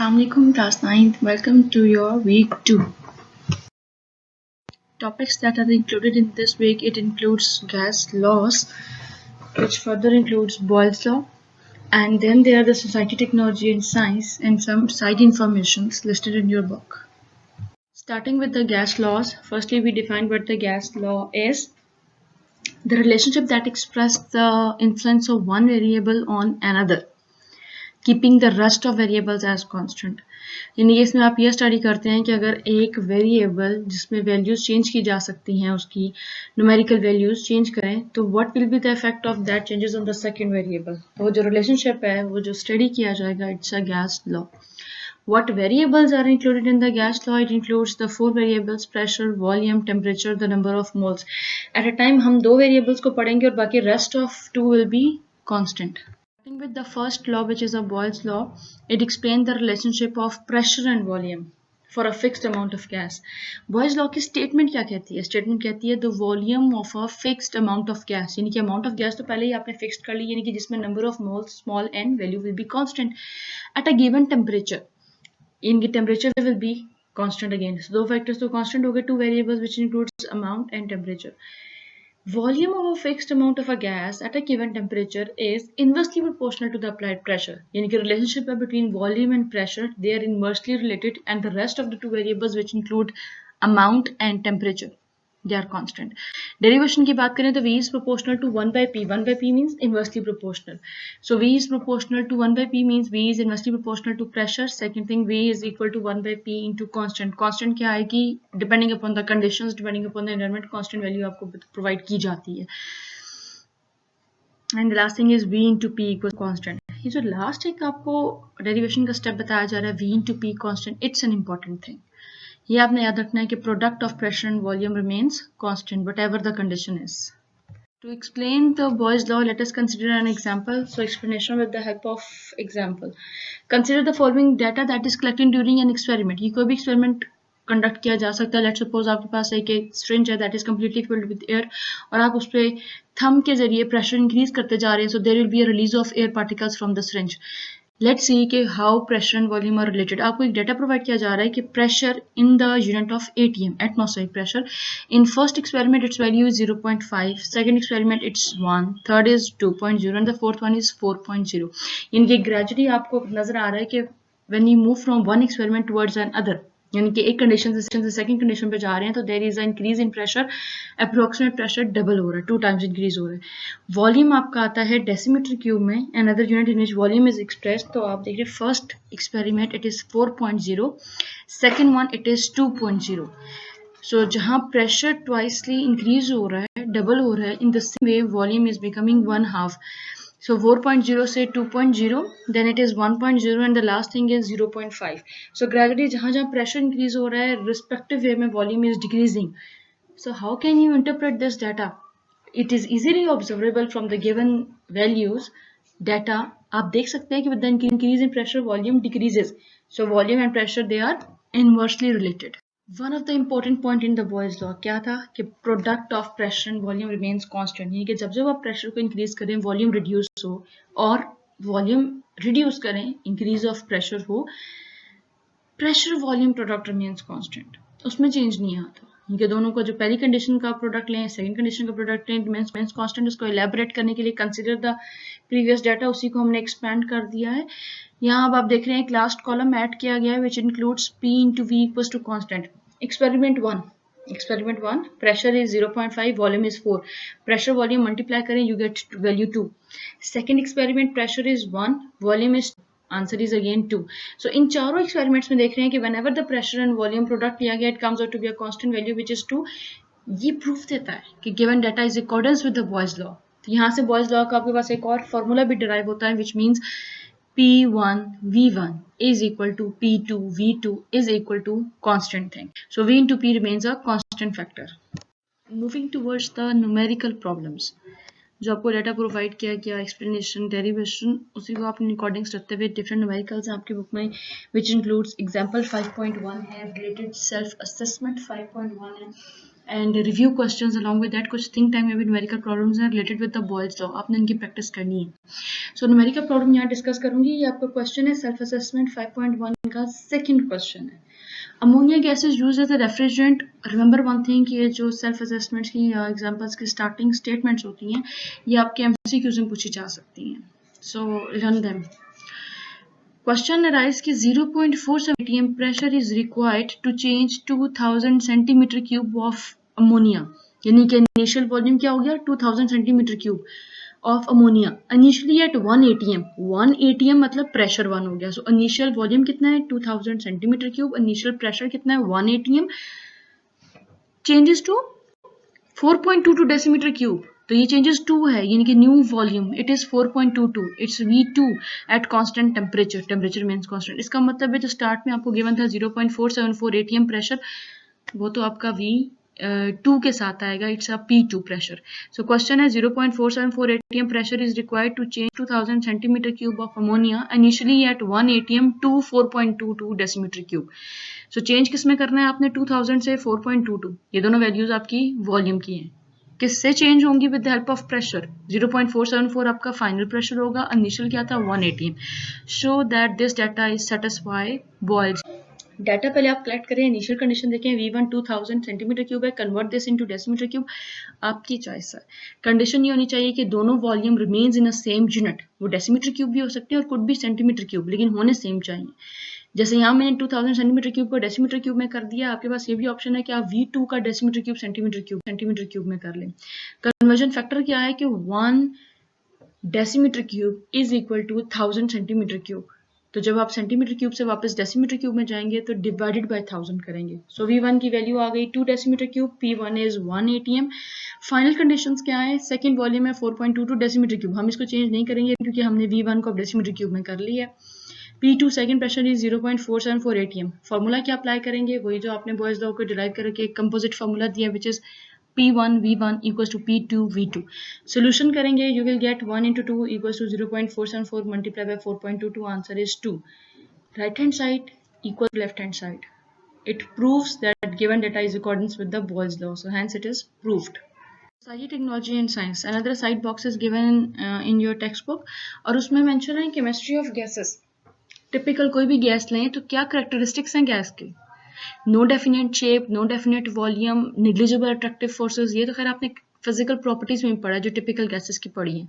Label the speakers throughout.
Speaker 1: Assalamualaikum class 9th. Welcome to your week 2. Topics that are included in this week, it includes gas laws, which further includes Boyles Law, and then there are the society, technology and science and some side informations listed in your book. Starting with the gas laws, firstly we define what the gas law is. The relationship that expresses the influence of one variable on another, keeping the rest of variables as constant. यानी कि इसमें आप ये study करते हैं कि अगर एक वेरिएबल जिसमें वैल्यूज चेंज की जा सकती हैं, उसकी न्यूमेरिकल वैल्यूज चेंज करें, तो what will be the effect of that changes on the second variable. तो वो जो रिलेशनशिप है वो जो स्टडी किया जाएगा, it's a gas law. What variables are included in the gas law? It includes the 4 variables: pressure, volume, temperature, the number of moles. At a time हम 2 variables को पढ़ेंगे और बाकी rest of 2 will be constant. Starting with the first law, which is a Boyle's law, it explains the relationship of pressure and volume for a fixed amount of gas. Boyle's law की statement क्या कहती है? Statement कहती है the volume of a fixed amount of gas. यानी कि amount of gas तो पहले ही आपने fixed कर ली, यानी कि जिसमें number of moles small n value will be constant at a given temperature. यानी कि temperature will be constant again. So दो factors तो constant हो गए, two variables which includes amount and temperature. Volume of a fixed amount of a gas at a given temperature is inversely proportional to the applied pressure. यानी कि relationship between volume and pressure, they are inversely related, and the rest of the two variables which include amount and temperature, they are constant. Derivation की बात करें तो V is proportional to 1 by P. 1 by P means inversely proportional. So V is proportional to 1 by P means V is inversely proportional to pressure. Second thing, V is equal to 1 by P into constant. Constant क्या आएगी? Depending upon the conditions, depending upon the environment, constant value आपको provide की जाती है. And the last thing is V into P equals constant. ये जो last एक आपको derivation का step बताया जा रहा है, V into P constant, it's an important thing. ये आपने याद रखना है कि product of pressure and volume remains constant whatever the condition is. To explain the Boyle's law, let us consider an example. So explanation with the help of example. Consider the following data that is collected during an experiment. ये कोई भी experiment conduct किया जा सकता है. Let's suppose आपके पास एक syringe है that is completely filled with air और आप उस पर thumb के जरिए pressure increase करते जा रहे हैं. So there will be a release of air particles from the syringe. Let's see कि how pressure and volume are related. आपको एक डेटा प्रोवाइड किया जा रहा है कि pressure in the unit of ATM, atmospheric pressure. In first experiment, its value is 0.5. Second experiment, it's 1. Third is 2.0, and the fourth one is 4.0. यानी कि gradually आपको नजर आ रहा है कि when you move from one experiment towards another, यानी कि एक कंडीशन से सेकंड कंडीशन पे जा रहे हैं, तो there is a increase in pressure. Approximate pressure double हो रहा है, 2 times इंक्रीज हो रहा है. वॉल्यूम आपका आता है डेसीमीटर क्यूब में, another unit in which volume is express. तो आप देखिए first experiment it is 4.0, second one it is 2.0. सो जहाँ प्रेशर ट्वाइसली इंक्रीज हो रहा है, डबल हो रहा है, in the same way volume is becoming 1/2. So 4.0 से 2.0, then it is 1.0, and the last thing is 0.5. So gradually जहाँ जहाँ pressure increase हो रहा है, respective way में volume is decreasing. So how can you interpret this data? It is easily observable from the given values. Data आप देख सकते हैं कि with the increase in pressure, volume decreases. So volume and pressure they are inversely related. One of the important point in the Boyle's law क्या था कि product of pressure and volume remains constant. यानी कि जब जब आप pressure को increase करें, volume reduce हो, और volume reduce करें, increase of pressure हो, pressure volume product remains constant. उसमें change नहीं आता. यानी कि दोनों का जो पहली condition का product लें, second condition का product लें, remains constant. उसको elaborate करने के लिए consider the previous data, उसी को हमने expand कर दिया है. यहाँ अब आप देख रहे हैं एक last column add किया गया है which includes P into V equals to constant. Experiment 1, pressure is 0.5, volume is 4. Pressure volume multiply करें, you get value 2. Second experiment, pressure is 1, volume is 2. Answer is again 2. So इन चारों experiments में देख रहे हैं कि whenever the pressure and volume product लिया गया, it comes out to be a constant value which is 2. ये proof देता है कि given data is accordance with the Boyle's law. तो यहाँ से Boyle's law का आपके पास एक और formula भी derive होता है which means P1 V1 is equal to P2 V2 is equal to constant thing. So V into P remains a constant factor. Moving towards the numerical problems. जो आपको data provide किया गया, explanation, derivation, उसी को अपने according रखते हुए different numericals हैं आपकी बुक में, विच इंक्लूड्स एग्जाम्पल 5.1 है, रिलेटेड सेल्फ असेसमेंट 5.1 है, and review questions along with that कुछ थिंक टाइम में भी न्यूमेरिकल प्रॉब्लम्स हैं related with the Boyle's law, आपने इनकी प्रैक्टिस करनी है. सो न्यूमेरिकल प्रॉब्लम यहाँ डिस्कस करूंगी. ये आपका क्वेश्चन है सेल्फ असेसमेंट 5.1 का सेकंड क्वेश्चन है. Ammonia gas is used as a refrigerant. Remember one thing कि ये जो सेल्फ असेसमेंट की एग्जांपल्स की स्टार्टिंग स्टेटमेंट्स होती हैं ये आपके एमसीक्यूज में पूछी जा सकती हैं. सो रन देम. Question arise कि 0.47 atm pressure is required to change 2000 centimeter cube of ammonia. यानी कि initial volume क्या हो गया 2000 centimeter cube of ammonia initially at 1 atm. 1 atm मतलब pressure 1 हो गया. So initial volume कितना है 2000 centimeter cube. Initial pressure कितना है 1 atm. Changes to 4.22 decimeter cube. तो ये चेंजेस 2 है यानी कि new volume it is 4.22. It's V2 at constant temperature. Temperature means constant. इसका मतलब है जो स्टार्ट में आपको गिवन था 0.474 atm प्रेशर वो तो आपका V2 के साथ आएगा. It's a P2 pressure. So question है 0.474 atm pressure is required to change 2000 centimetre cube of ammonia initially at 1 atm to 4.22 decimetre cube. So change किसमें करना है आपने 2000 से 4.22. ये दोनों वैल्यूज आपकी वॉल्यूम की हैं. किससे चेंज होंगी with the help of pressure. 0.474 आपका फाइनल प्रेशर होगा. इनिशियल क्या था 1 atm. Show that this data is satisfy Boyle's. Data पहले आप कलेक्ट करें. इनिशियल कंडीशन देखें V1 2000 सेंटीमीटर क्यूब है. Convert this into decimetre cube. आपकी चॉइस है. कंडीशन ये होनी चाहिए कि दोनों volume remains in a same unit. वो डेसीमीटर क्यूब भी हो सकते हैं और कुड भी सेंटीमीटर क्यूब लेकिन होने सेम चाहिए. जैसे यहाँ मैंने 2000 सेंटीमीटर क्यूब को डेसीमीटर क्यूब में कर दिया. आपके पास ये भी ऑप्शन है कि आप V2 का डेसीमीटर क्यूब सेंटीमीटर क्यूब में कर लें. कन्वर्जन फैक्टर क्या है कि 1 decimetre cube is equal to 1000 centimetre cube. तो जब आप सेंटीमीटर क्यूब से वापस डेसीमीटर क्यूब में जाएंगे तो डिवाइडेड बाय 1000 करेंगे. सो V1 की वैल्यू आ गई 2 decimetre cube. P1 is 1 atm. Final conditions क्या है. सेकंड वॉल्यूम है 4.22 डेसीमीटर क्यूब. हम इसको चेंज नहीं करेंगे क्योंकि हमने V1 को डेसीमीटर क्यूब में कर लिया है. P2 second pressure is 0.474 atm. Formula क्या अप्लाई करेंगे वही जो आपने बॉयल्स लॉ को डिराइव करके एक कंपोजिट फार्मूला दिया which is P1 V1 equals to P2 V2. Solution करेंगे you will get 1 into 2 equals to 0.474 multiplied by 4.22. Answer is 2. Right hand side equals to left hand side. It proves that given data is accordance with the Boyles law. So hence it is proved. Society, technology and science. Another side box is given in your textbook और उसमें mention है chemistry of gases. Typical कोई भी gas लें तो क्या characteristics हैं gas के. No definite shape, no definite volume, negligible attractive forces. ये तो खैर आपने फिजिकल प्रॉपर्टीज में पढ़ा जो टिपिकल गैसेस की पढ़ी हैं.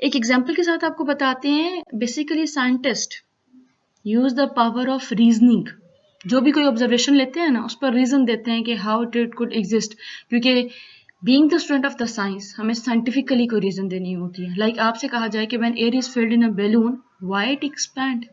Speaker 1: एक एग्जांपल के साथ आपको बताते हैं. Basically scientist use the power of reasoning. जो भी कोई ऑब्जर्वेशन लेते हैं ना उस पर रीजन देते हैं कि हाउ इट कुड एग्जिस्ट. क्योंकि being the student of the science हमें साइंटिफिकली कोई रीजन देनी होती है. लाइक आपसे कहा जाए कि when air is filled in a balloon why it expand.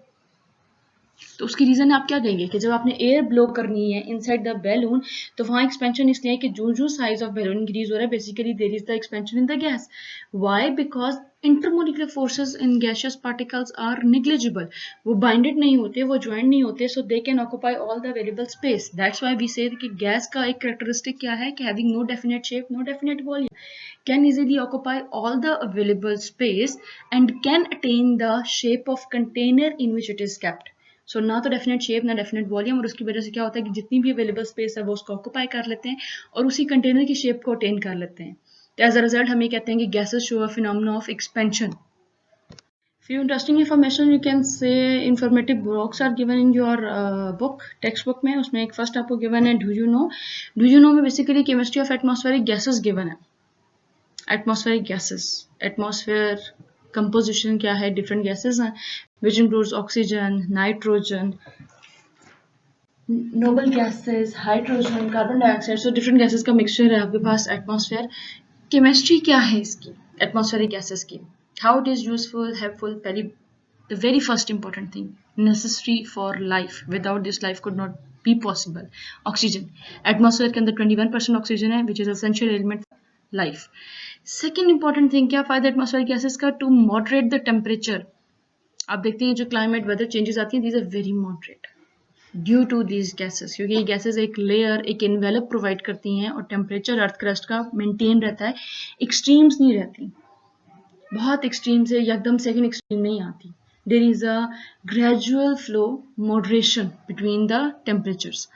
Speaker 1: तो उसकी रीजन आप क्या देंगे कि जब आपने एयर ब्लो करनी है इनसाइड द बैलून तो वहाँ एक्सपेंशन इसलिए है कि जो साइज ऑफ बैलून इंक्रीज हो रहा है basically there is the expansion in the gas. Why. Because intermolecular forces in gaseous particles are negligible. वो बाइंडेड नहीं होते, वो ज्वाइंट नहीं होते. So they can occupy all the available space. That's why we say कि gas का एक characteristic क्या है कि having no definite shape, no definite volume, can easily occupy all the available space and can attain the shape of container in which it is kept. सो ना तो definite shape ना definite volume और उसकी वजह से क्या होता है कि जितनी भी अवेलेबल स्पेस है वो उसको ऑक्यूपाई कर लेते हैं और उसी कंटेनर की शेप को अटेन कर लेते हैं. तो एज अ रिजल्ट हम ये कहते हैं कि gases show a phenomena of expansion. Few interesting information you can say informative blocks are given in your book textbook में. उसमें एक फर्स्ट आपको गिवन है do you know में basically chemistry of atmospheric gases given है. Atmospheric gases, atmosphere composition क्या है, different gases हैं which includes oxygen, nitrogen, noble gases, hydrogen, carbon dioxide. So different gases का मिक्सचर है आपके पास एटमॉस्फेयर. केमिस्ट्री क्या है इसकी एटमॉस्फेरिक गैसेस की, how it is useful, helpful. पहली the very first important thing necessary for life. Without this life could not be possible. Oxygen. Atmosphere के अंदर 21% ऑक्सीजन है which is essential element life. Second important thing क्या फायदा atmospheric gases का, to moderate the temperature. आप देखते हैं जो क्लाइमेट वेदर चेंजेस आती हैं these are very moderate due to these gases. क्योंकि ये गैसेस एक लेयर, एक इन्वेलप प्रोवाइड करती हैं और टेम्परेचर अर्थ क्रस्ट का मेंटेन रहता है. एक्सट्रीम्स नहीं रहती, बहुत एक्सट्रीम से एकदम सेकंड एक्सट्रीम नहीं आती. There is a gradual flow, moderation between the temperatures.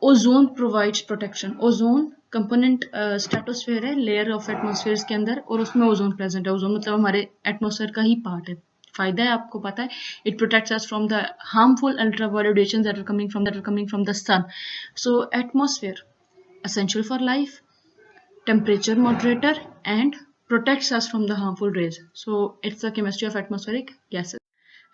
Speaker 1: Ozone provides protection. Ozone component stratosphere है, लेयर ऑफ एटमॉस्फेयर के अंदर, और उसमें ओजोन प्रेजेंट है. ओजोन मतलब हमारे एटमॉस्फेयर का ही पार्ट है. फायदा है आपको पता है, it protects us from the harmful ultraviolet radiation that are coming from the sun. So atmosphere essential for life, temperature moderator, and protects us from the harmful rays. So it's the chemistry of atmospheric gases.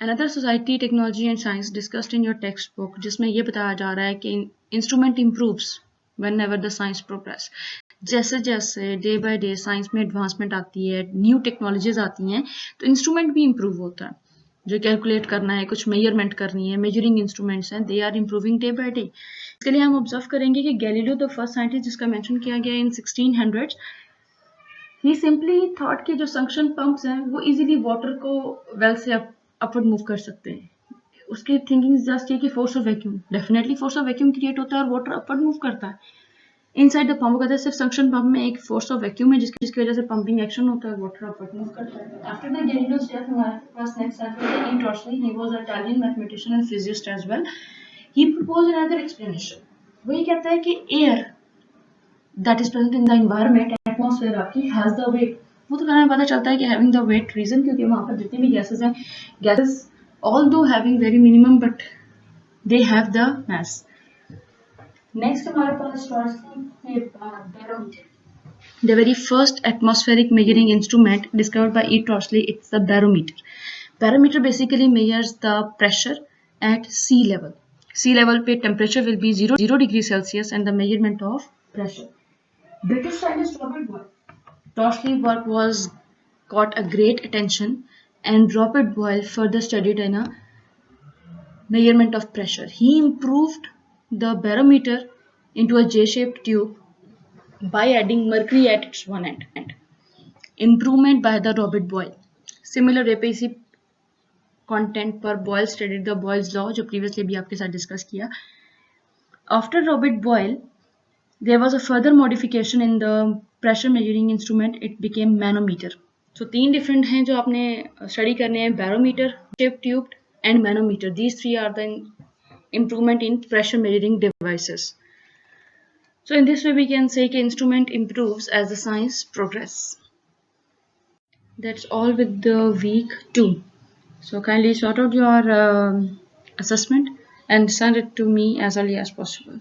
Speaker 1: Another society, technology and science discussed in your textbook, जिसमें ये बताया जा रहा है कि instrument improves whenever the science progress. जैसे जैसे day by day science में एडवांसमेंट आती है, न्यू टेक्नोलॉजीज आती हैं, तो इंस्ट्रूमेंट भी इम्प्रूव होता है. जो कैलकुलेट करना है, कुछ मेजरमेंट करनी है, मेजरिंग इंस्ट्रूमेंट्स हैं, they are improving day by day. इसके लिए हम ऑब्जर्व करेंगे कि गैलीलियो द फर्स्ट साइंटिस्ट जिसका मेंशन किया गया इन 1600s, ही सिंपली थॉट कि जो सक्शन पंप्स हैं वो इजीली वाटर को वेल से अपवर्ड मूव कर सकते हैं. उसकी थिंकिंग जस्ट ये कि force of vacuum, definitely force of vacuum create होता है और वाटर अपवर्ड मूव करता है. इनसाइड द पंप कहते हैं सिर्फ सक्शन पंप में एक फोर्स ऑफ वैक्यूम है जिसकी वजह से पंपिंग एक्शन होता है, वाटर अपवर्ड मूव करता है. आफ्टर द गैलीलियोस डेथ हमारे पास नेक्स्ट आता है E Torricelli. He was a Italian mathematician and physicist as well. He proposed another explanation. वो ये कहता है कि air that is present in the environment, atmosphere आपकी हैज द वेट. वो तो कहने पता चलता है कि हैविंग द वेट रीजन क्योंकि वहां पर जितनी भी गैसेस हैं, gases although having very minimum but they have the mass. Next हमारे पास barometer. The very first atmospheric measuring instrument discovered by E. Torsley, it's the barometer. Barometer basically measures the pressure at sea level. Sea level पे temperature will be 0 degree Celsius and the measurement of pressure. British scientist Robert Boyle. Torsley work was got a great attention and Robert Boyle further studied in a measurement of pressure. He improved the barometer into a J-shaped tube by adding mercury at its one end. Improvement by the Robert Boyle. Similar way पे इसी content पर Boyle studied the Boyles Law जो previously भी आपके साथ discuss किया. After Robert Boyle, there was a further modification in the pressure measuring instrument. It became manometer. So तीन different हैं जो आपने study करने हैं, barometer, shaped tube and manometer. These three are the improvement in pressure measuring devices. So in this way we can say that instrument improves as the science progress. That's all with the week 2. So kindly sort out your assessment and send it to me as early as possible.